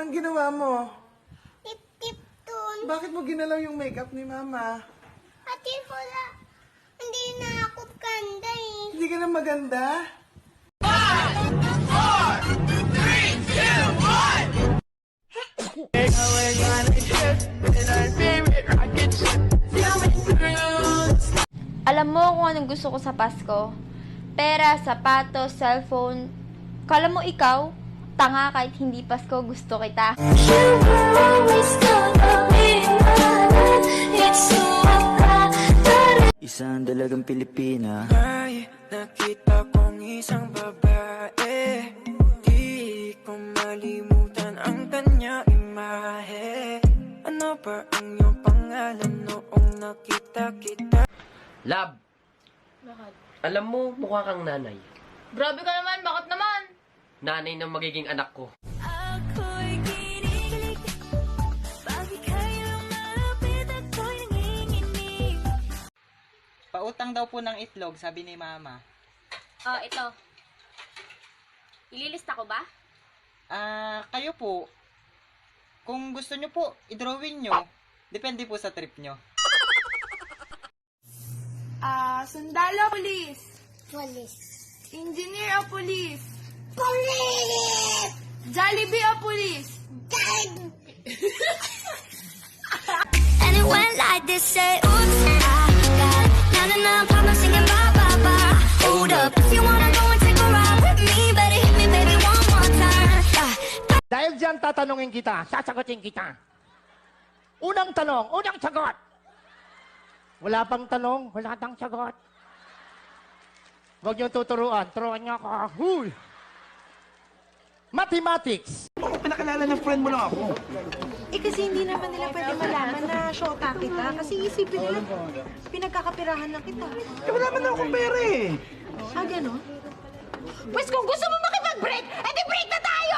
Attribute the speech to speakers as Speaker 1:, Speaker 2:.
Speaker 1: Anong ginawa mo?
Speaker 2: Tip-tip dun.
Speaker 1: Bakit mo ginalaw yung makeup ni Mama?
Speaker 2: Ate, wala. Hindi na ako ganda eh.
Speaker 1: Hindi ka na maganda?
Speaker 3: Alam mo kung anong gusto ko sa Pasko? Pera, sapatos, cellphone. Kala mo ikaw? Tanga kahit hindi Pasko, gusto kita.
Speaker 4: Isang dalagang Pilipina.
Speaker 5: Ay, nakita kong isang babae. Di ko malimutan ang kanya imahe. Ano ba ang iyong pangalan noong nakita kita?
Speaker 6: Lab,
Speaker 7: Bakit?
Speaker 6: alam mo, mukha kang nanay.
Speaker 7: Grabe ka naman, bakit naman?
Speaker 6: Nanay ng magiging anak ko.
Speaker 8: Ako'y kinikilig, bakit kayo malapit ako'y nanginginig?
Speaker 9: Pautang daw po ng itlog, sabi ni Mama.
Speaker 7: Oh, ito. Ililista ko ba?
Speaker 9: Kayo po. Kung gusto nyo po, i-drawing nyo. Depende po sa trip nyo.
Speaker 10: Sundalo Police.
Speaker 2: Police.
Speaker 10: Engineer o Police.
Speaker 2: Police!
Speaker 10: Jollibee o Police.
Speaker 8: And it went like this, say, oops, I got na-na-na problems singing ba-ba-ba. Hold up, if you wanna go and take a ride with me, better hit me, baby, one more time.
Speaker 11: Dahil dyan tatanungin kita, sasagutin kita. Unang tanong, unang sagot. Wala pang tanong, wala tang sagot. Huwag niyo tuturuan, turuan niyo ako. Huy! Mathematics.
Speaker 1: Pinakilala ng friend mo lang ako.
Speaker 10: Kasi hindi naman nila pwede malaman na shota kita. Kasi isipin nila, pinagkakapirahan lang kita.
Speaker 1: Wala man daw akong pera eh.
Speaker 10: Ganon?
Speaker 7: Pues kung gusto mo makipag-break, edi break na tayo!